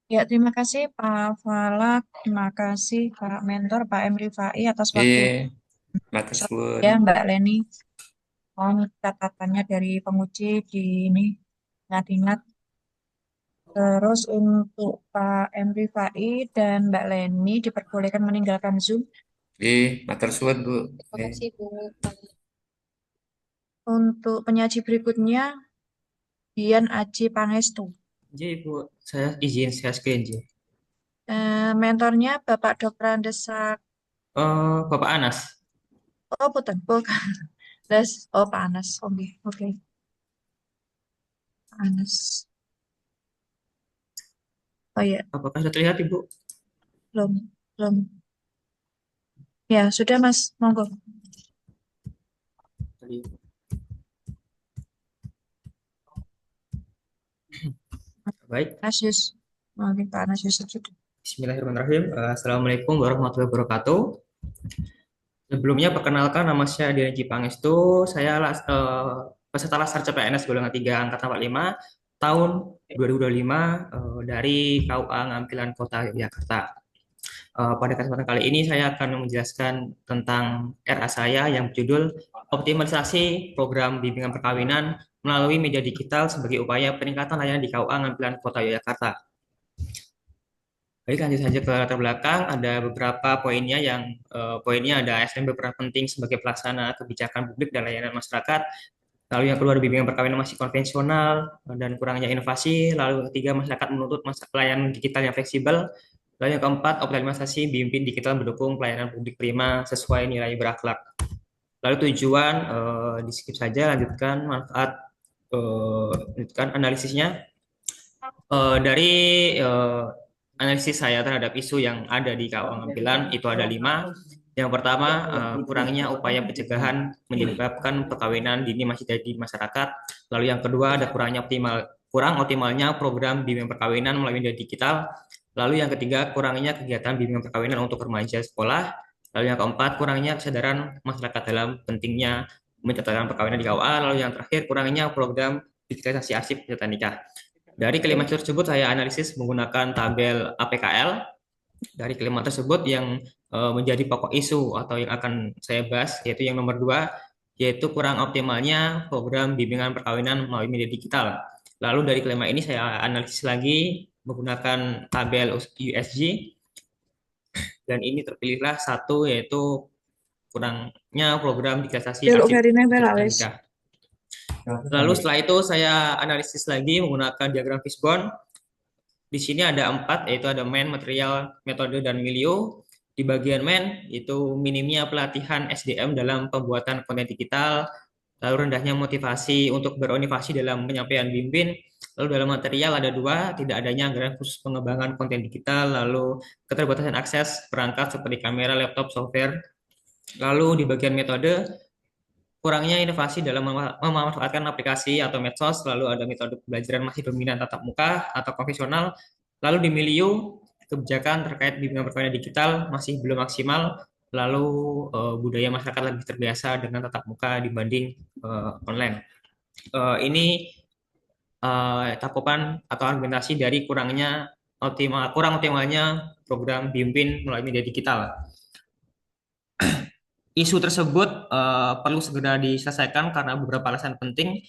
Ya, terima kasih Pak Falak, terima kasih Pak Mentor, Pak M. Rifai atas waktu Matur suwun. ya Mbak Leni. Mohon catatannya dari penguji di ini ingat-ingat. Terus untuk Pak M. Rifai dan Mbak Leni diperbolehkan meninggalkan Zoom. Matur suwun, Bu. Terima kasih Bu. Untuk penyaji berikutnya, Dian Aji Pangestu. Bu, saya izin saya screen, Mentornya Bapak Dr. Andesak. Bapak Anas. Oh, bukan. Oh, Pak Anas. Oke, oke. Pak Anas. Oh ya, Apakah sudah terlihat, Ibu? belum, belum. Ya, sudah Mas, monggo. Tadi. Baik. Nasius. Oke, Pak Nasius sudah. Bismillahirrahmanirrahim. Assalamualaikum warahmatullahi wabarakatuh. Sebelumnya perkenalkan nama saya Dian Pangestu. Peserta Laskar CPNS golongan 3 angkatan 45 tahun 2025 dari KUA Ngampilan Kota Yogyakarta. Pada kesempatan kali ini saya akan menjelaskan tentang RA saya yang berjudul Optimalisasi Program Bimbingan Perkawinan melalui Media Digital sebagai upaya peningkatan layanan di KUA Ngampilan Kota Yogyakarta. Baik, lanjut saja ke latar belakang. Ada beberapa poinnya poinnya ada SNB berperan penting sebagai pelaksana kebijakan publik dan layanan masyarakat. Lalu yang kedua ada bimbingan perkawinan masih konvensional dan kurangnya inovasi. Lalu yang ketiga masyarakat menuntut pelayanan digital yang fleksibel. Lalu yang keempat optimalisasi bimbing digital mendukung pelayanan publik prima sesuai nilai berakhlak. Lalu tujuan di skip saja, lanjutkan manfaat, lanjutkan analisisnya. Dari eh, analisis saya terhadap isu yang ada di Kawang Ampilan itu ada lima. Yang pertama, kurangnya upaya pencegahan menyebabkan perkawinan dini masih terjadi di masyarakat. Lalu yang kedua ada kurang optimalnya program bimbingan perkawinan melalui media digital. Lalu yang ketiga, kurangnya kegiatan bimbingan perkawinan untuk remaja sekolah. Lalu yang keempat, kurangnya kesadaran masyarakat dalam pentingnya mencatatkan perkawinan di KUA. Lalu yang terakhir, kurangnya program digitalisasi arsip pencatatan nikah. Dari kelima tersebut saya analisis menggunakan tabel APKL. Dari kelima tersebut yang menjadi pokok isu atau yang akan saya bahas yaitu yang nomor dua, yaitu kurang optimalnya program bimbingan perkawinan melalui media digital. Lalu dari kelima ini saya analisis lagi menggunakan tabel USG dan ini terpilihlah satu yaitu kurangnya program digitalisasi Jaluk arsip Verina pencatatan Velalis. nikah. Lalu setelah itu saya analisis lagi menggunakan diagram fishbone. Di sini ada empat, yaitu ada main, material, metode, dan milieu. Di bagian main, itu minimnya pelatihan SDM dalam pembuatan konten digital, lalu rendahnya motivasi untuk berinovasi dalam penyampaian bimbing. Lalu dalam material ada dua, tidak adanya anggaran khusus pengembangan konten digital, lalu keterbatasan akses perangkat seperti kamera, laptop, software. Lalu di bagian metode, kurangnya inovasi dalam memanfaatkan aplikasi atau medsos, lalu ada metode pembelajaran masih dominan tatap muka atau konvensional, lalu di milieu kebijakan terkait bimbingan perkawinan digital masih belum maksimal, lalu budaya masyarakat lebih terbiasa dengan tatap muka dibanding online. Ini cakupan atau argumentasi dari kurang optimalnya program bimbing melalui media digital. Isu tersebut perlu segera diselesaikan karena beberapa alasan penting.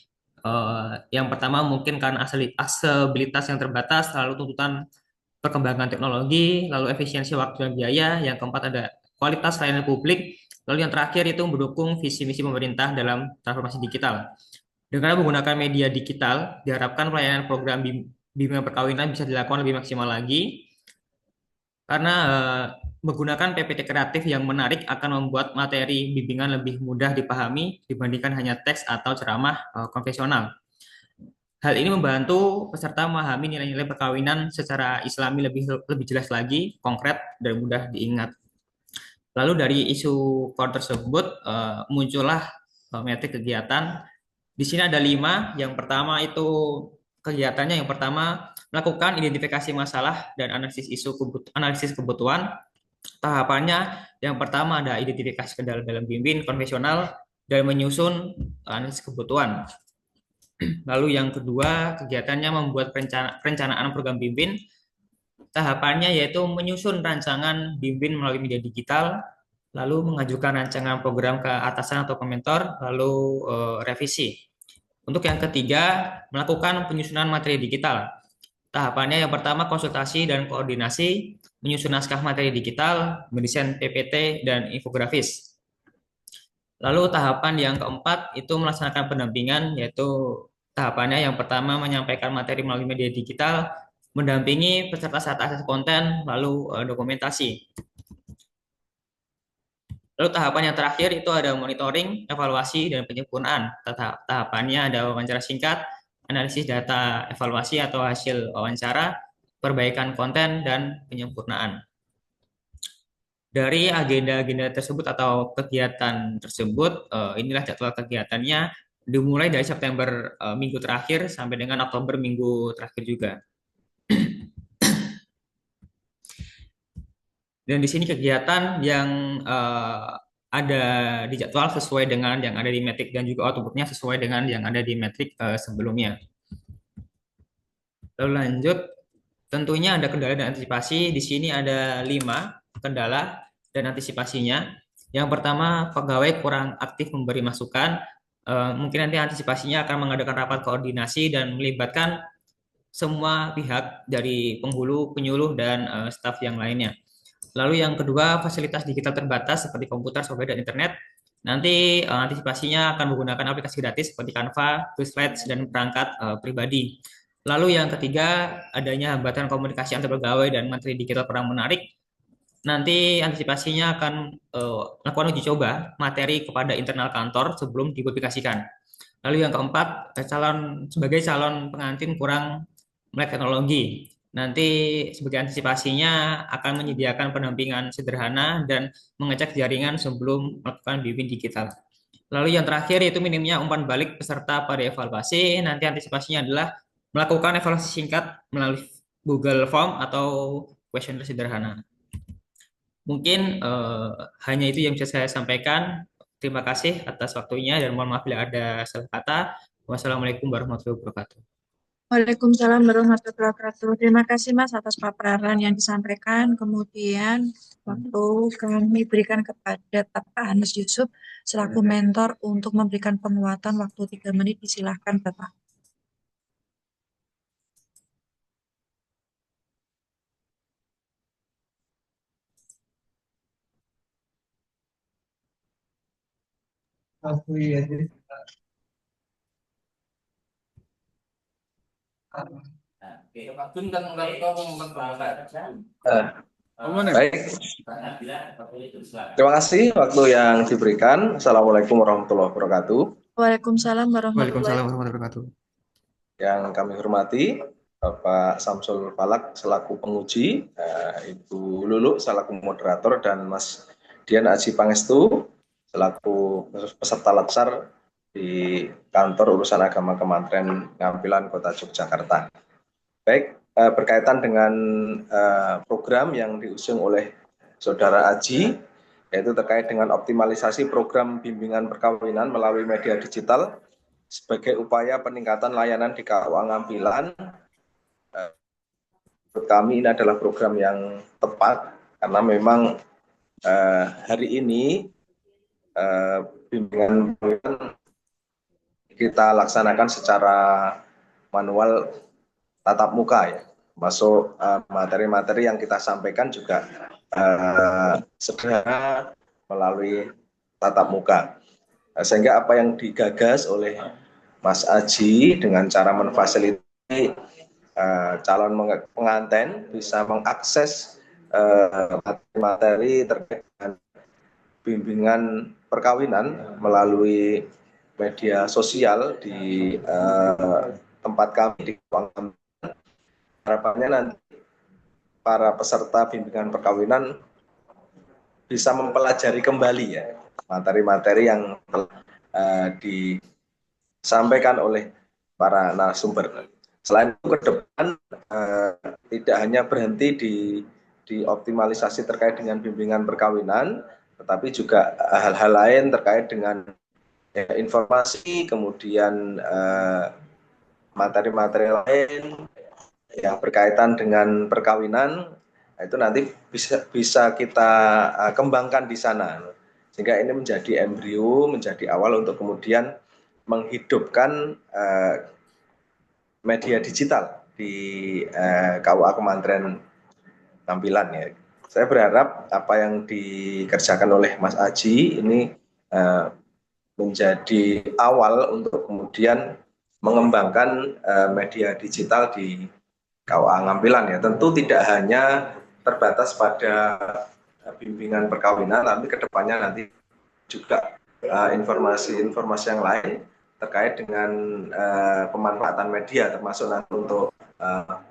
Yang pertama mungkin karena aksesibilitas yang terbatas, lalu tuntutan perkembangan teknologi, lalu efisiensi waktu dan biaya. Yang keempat ada kualitas layanan publik. Lalu yang terakhir itu mendukung visi misi pemerintah dalam transformasi digital. Dengan menggunakan media digital, diharapkan pelayanan program bimbingan perkawinan bisa dilakukan lebih maksimal lagi karena menggunakan PPT kreatif yang menarik akan membuat materi bimbingan lebih mudah dipahami dibandingkan hanya teks atau ceramah konvensional. Hal ini membantu peserta memahami nilai-nilai perkawinan secara Islami lebih lebih jelas lagi, konkret dan mudah diingat. Lalu dari isu core tersebut muncullah metrik kegiatan. Di sini ada lima. Yang pertama itu kegiatannya. Yang pertama melakukan identifikasi masalah dan analisis kebutuhan. Tahapannya yang pertama ada identifikasi kendala dalam bimbing konvensional dan menyusun analisis kebutuhan. Lalu yang kedua kegiatannya membuat perencanaan program bimbing. tahapannya yaitu menyusun rancangan bimbing melalui media digital, lalu mengajukan rancangan program ke atasan atau ke mentor, lalu revisi. Untuk yang ketiga, melakukan penyusunan materi digital. Tahapannya yang pertama konsultasi dan koordinasi, menyusun naskah materi digital, mendesain PPT dan infografis. Lalu tahapan yang keempat itu melaksanakan pendampingan, yaitu tahapannya yang pertama menyampaikan materi melalui media digital, mendampingi peserta saat akses konten, lalu dokumentasi. Lalu tahapan yang terakhir itu ada monitoring, evaluasi, dan penyempurnaan. Tahapannya ada wawancara singkat, analisis data evaluasi atau hasil wawancara, perbaikan konten, dan penyempurnaan. Dari agenda-agenda tersebut atau kegiatan tersebut, inilah jadwal kegiatannya dimulai dari September minggu terakhir sampai dengan Oktober minggu terakhir juga. Dan di sini kegiatan yang ada di jadwal sesuai dengan yang ada di metrik dan juga outputnya sesuai dengan yang ada di metrik sebelumnya. Lalu lanjut, tentunya ada kendala dan antisipasi. Di sini ada 5 kendala dan antisipasinya. Yang pertama, pegawai kurang aktif memberi masukan. Mungkin nanti antisipasinya akan mengadakan rapat koordinasi dan melibatkan semua pihak dari penghulu, penyuluh, dan staf yang lainnya. Lalu yang kedua, fasilitas digital terbatas seperti komputer, software, dan internet. Nanti antisipasinya akan menggunakan aplikasi gratis seperti Canva, Quizlet, dan perangkat pribadi. Lalu yang ketiga, adanya hambatan komunikasi antar pegawai dan materi digital kurang menarik. Nanti antisipasinya akan melakukan uji coba materi kepada internal kantor sebelum dipublikasikan. Lalu yang keempat, sebagai calon pengantin kurang melek teknologi. Nanti sebagai antisipasinya akan menyediakan pendampingan sederhana dan mengecek jaringan sebelum melakukan bimbing digital. Lalu yang terakhir yaitu minimnya umpan balik peserta pada evaluasi. Nanti antisipasinya adalah melakukan evaluasi singkat melalui Google Form atau questionnaire sederhana. Mungkin hanya itu yang bisa saya sampaikan. Terima kasih atas waktunya dan mohon maaf bila ada salah kata. Wassalamualaikum warahmatullahi wabarakatuh. Waalaikumsalam warahmatullahi wabarakatuh. Terima kasih Mas atas paparan yang disampaikan. Kemudian waktu kami berikan kepada Bapak Hannes Yusuf selaku mentor untuk memberikan penguatan waktu 3 menit. Disilahkan Bapak. Baik, terima kasih waktu yang diberikan. Assalamualaikum warahmatullahi wabarakatuh. Waalaikumsalam warahmatullahi Waalaikumsalam warahmatullahi wabarakatuh. Yang kami hormati Bapak Samsul Falak selaku penguji, Ibu Lulu selaku moderator, dan Mas Dian Aji Pangestu selaku peserta laksar di kantor urusan agama Kementerian Pengampilan Kota Yogyakarta. Baik, berkaitan dengan program yang diusung oleh Saudara Aji, yaitu terkait dengan optimalisasi program bimbingan perkawinan melalui media digital sebagai upaya peningkatan layanan di KUA Ngampilan. Menurut kami ini adalah program yang tepat karena memang hari ini bimbingan kita laksanakan secara manual tatap muka ya, masuk materi-materi yang kita sampaikan juga sederhana melalui tatap muka, sehingga apa yang digagas oleh Mas Aji dengan cara memfasilitasi calon pengantin bisa mengakses materi terkait dengan bimbingan perkawinan melalui media sosial di tempat kami di Kuangan. Harapannya nanti para peserta bimbingan perkawinan bisa mempelajari kembali ya materi-materi yang telah disampaikan oleh para narasumber. Selain itu ke depan tidak hanya berhenti di optimalisasi terkait dengan bimbingan perkawinan, tetapi juga hal-hal lain terkait dengan informasi, kemudian materi-materi lain yang berkaitan dengan perkawinan, itu nanti bisa kita kembangkan di sana, sehingga ini menjadi embrio, menjadi awal untuk kemudian menghidupkan media digital di KUA Kementerian Tampilan ya. Saya berharap apa yang dikerjakan oleh Mas Aji ini menjadi awal untuk kemudian mengembangkan media digital di KUA Ngampilan ya. Tentu tidak hanya terbatas pada bimbingan perkawinan, tapi kedepannya nanti juga informasi-informasi yang lain terkait dengan pemanfaatan media, termasuk nanti untuk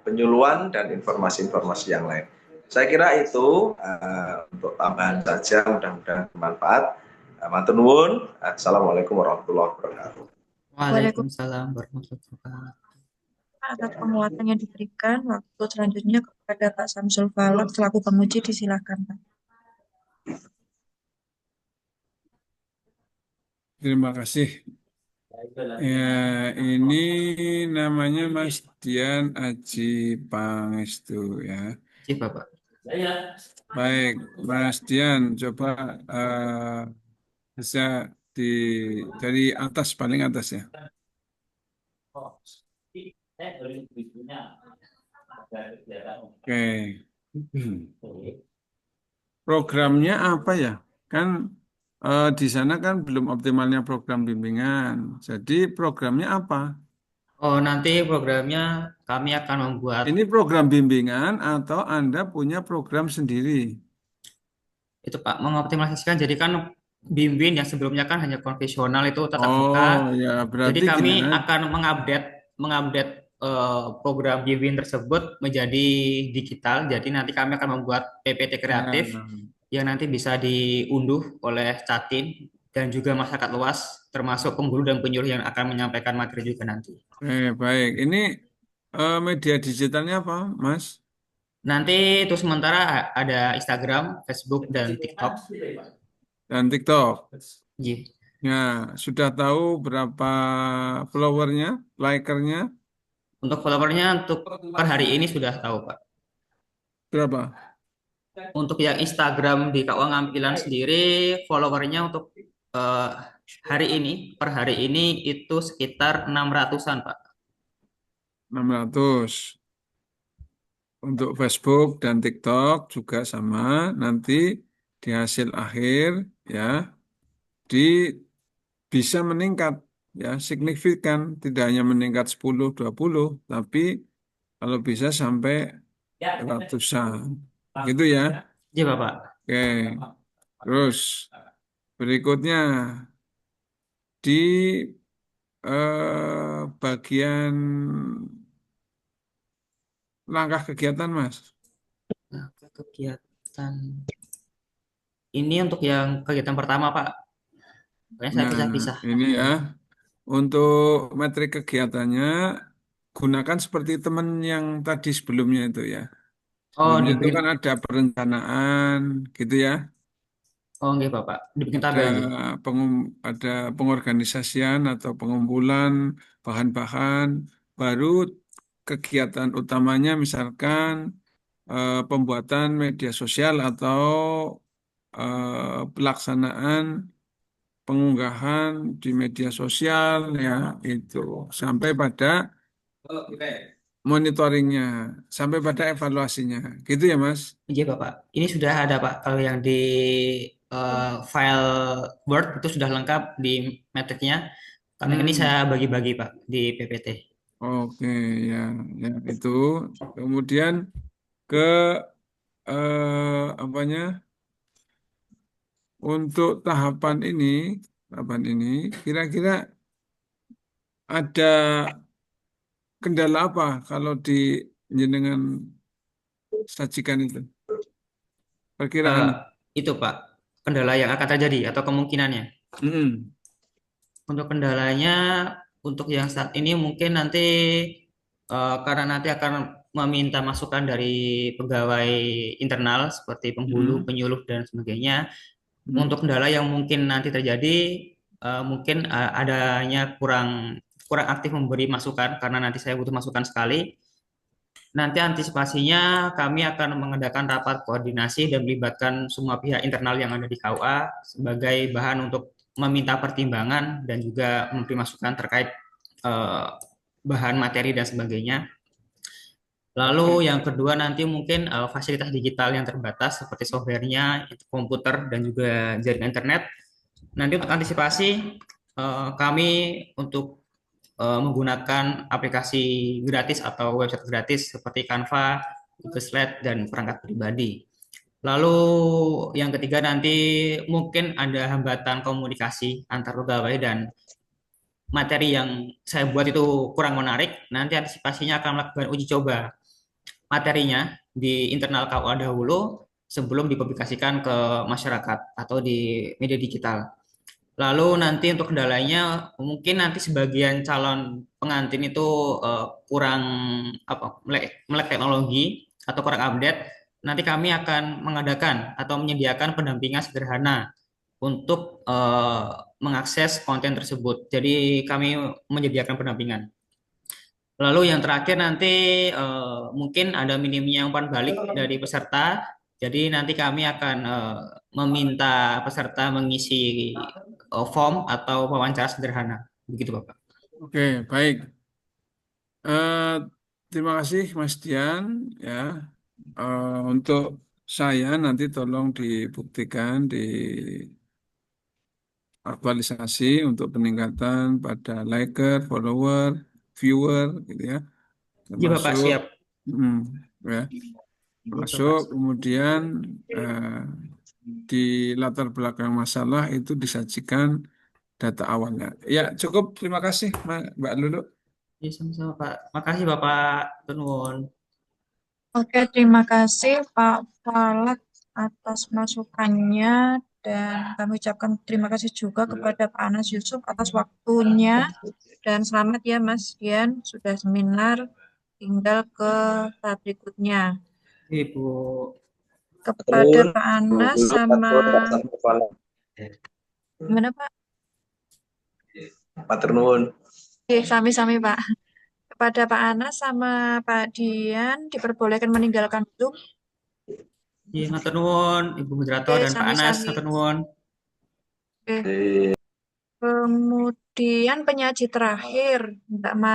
penyuluhan dan informasi-informasi yang lain. Saya kira itu untuk tambahan saja, mudah-mudahan bermanfaat. Matur nuwun. Assalamualaikum warahmatullahi wabarakatuh. Waalaikumsalam warahmatullahi wabarakatuh. Atas penguatan yang diberikan, waktu selanjutnya kepada Pak Samsul Falak selaku penguji disilakan, Pak. Terima kasih. Ya, ini namanya Mas Dian Aji Pangestu ya. Cik Bapak. Baik, Mas Dian, coba bisa dari atas paling atas ya. Oke. Programnya apa ya? Kan di sana kan belum optimalnya program bimbingan. Jadi programnya apa? Oh, nanti programnya kami akan membuat Ini program bimbingan atau Anda punya program sendiri? itu Pak, mengoptimalisasikan. Jadi kan bimbing yang sebelumnya kan hanya konvensional itu tatap muka. Oh ya, Jadi berarti kami gimana? akan mengupdate program bimbing tersebut menjadi digital. Jadi nanti kami akan membuat PPT kreatif Ya, yang nanti bisa diunduh oleh Catin dan juga masyarakat luas, termasuk pemburu dan penyuluh yang akan menyampaikan materi juga nanti. baik. Ini media digitalnya apa, Mas? Nanti itu sementara ada Instagram, Facebook, dan TikTok. Dan TikTok. Iya. Ya, sudah tahu berapa followernya, likernya? Untuk followernya untuk per hari ini sudah tahu Pak. Berapa? Untuk yang Instagram di KUA Ngampilan sendiri, followernya untuk eh, per hari ini itu sekitar 600-an Pak. 600. Untuk Facebook dan TikTok juga sama. Nanti di hasil akhir ya di bisa meningkat ya signifikan, tidak hanya meningkat 10-20, tapi kalau bisa sampai ratusan. Gitu ya. Iya Bapak. Oke. Terus berikutnya di bagian langkah kegiatan, Mas. Nah, kegiatan ini untuk yang kegiatan pertama Pak. Pokoknya saya Nah, pisah-pisah. ini ya untuk metrik kegiatannya gunakan seperti teman yang tadi sebelumnya itu ya. Oh, Sebelumnya itu kan dibikin. ada perencanaan gitu ya. Oh, enggak Bapak. Dibikin Ada tabel aja. ada pengorganisasian atau pengumpulan bahan-bahan baru kegiatan utamanya misalkan pembuatan media sosial atau pelaksanaan pengunggahan di media sosial ya itu sampai pada monitoringnya sampai pada evaluasinya gitu ya Mas. Iya Bapak. Ini sudah ada Pak. Kalau yang di file Word itu sudah lengkap di metriknya. Karena ini saya Hmm. bagi-bagi Pak di PPT. Oke, ya, ya itu. Kemudian ke apanya? Untuk tahapan ini, kira-kira ada kendala apa kalau di jenengan sajikan itu? Eh, Perkiraan. itu Pak, kendala yang akan terjadi atau kemungkinannya. Mm-mm. Untuk kendalanya, untuk yang saat ini mungkin nanti karena nanti akan meminta masukan dari pegawai internal seperti penghulu, Mm-mm. penyuluh dan sebagainya. Mm-mm. Untuk kendala yang mungkin nanti terjadi, mungkin adanya kurang kurang aktif memberi masukan karena nanti saya butuh masukan sekali. nanti antisipasinya kami akan mengadakan rapat koordinasi dan melibatkan semua pihak internal yang ada di KUA sebagai bahan untuk meminta pertimbangan dan juga memberi masukan terkait eh, bahan materi dan sebagainya. Lalu yang kedua nanti mungkin fasilitas digital yang terbatas seperti softwarenya, komputer dan juga jaringan internet. Nanti untuk antisipasi kami untuk menggunakan aplikasi gratis atau website gratis seperti Canva, Google Slide, dan perangkat pribadi. Lalu yang ketiga nanti mungkin ada hambatan komunikasi antar pegawai dan materi yang saya buat itu kurang menarik. Nanti antisipasinya akan melakukan uji coba materinya di internal KUA dahulu sebelum dipublikasikan ke masyarakat atau di media digital. Lalu nanti untuk kendalanya mungkin nanti sebagian calon pengantin itu kurang melek teknologi atau kurang update. Nanti kami akan mengadakan atau menyediakan pendampingan sederhana untuk mengakses konten tersebut. Jadi kami menyediakan pendampingan. Lalu yang terakhir nanti mungkin ada minimnya umpan balik dari peserta. Jadi nanti kami akan meminta peserta mengisi form atau wawancara sederhana. Begitu Bapak. Oke, baik. Eh, terima kasih Mas Dian ya. Untuk saya nanti tolong dibuktikan di aktualisasi untuk peningkatan pada liker, follower, viewer, gitu ya. Iya Bapak, Termasuk, siap. ya, Gitu, masuk Pak. kemudian di latar belakang masalah itu disajikan data awalnya. Ya, cukup. Terima kasih, Mbak Lulu. Iya, sama-sama Pak. Makasih Bapak. Tenun. Oke, terima kasih Pak Falak atas masukannya dan kami ucapkan terima kasih juga kepada Pak Anas Yusuf atas waktunya dan selamat ya Mas Dian sudah seminar, tinggal ke tahap berikutnya. Ibu. Kepada Terus, Pak Anas dulu sama Pak Samsul Falak. gimana Pak? Matur nuwun. Oke, sami-sami Pak. Kepada Pak Anas sama Pak Dian diperbolehkan meninggalkan Zoom. Iya, matur nuwun, Ibu Moderator Oke, dan Pak Anas, sami-sami. matur nuwun. Oke. Kemudian penyaji terakhir, Mbak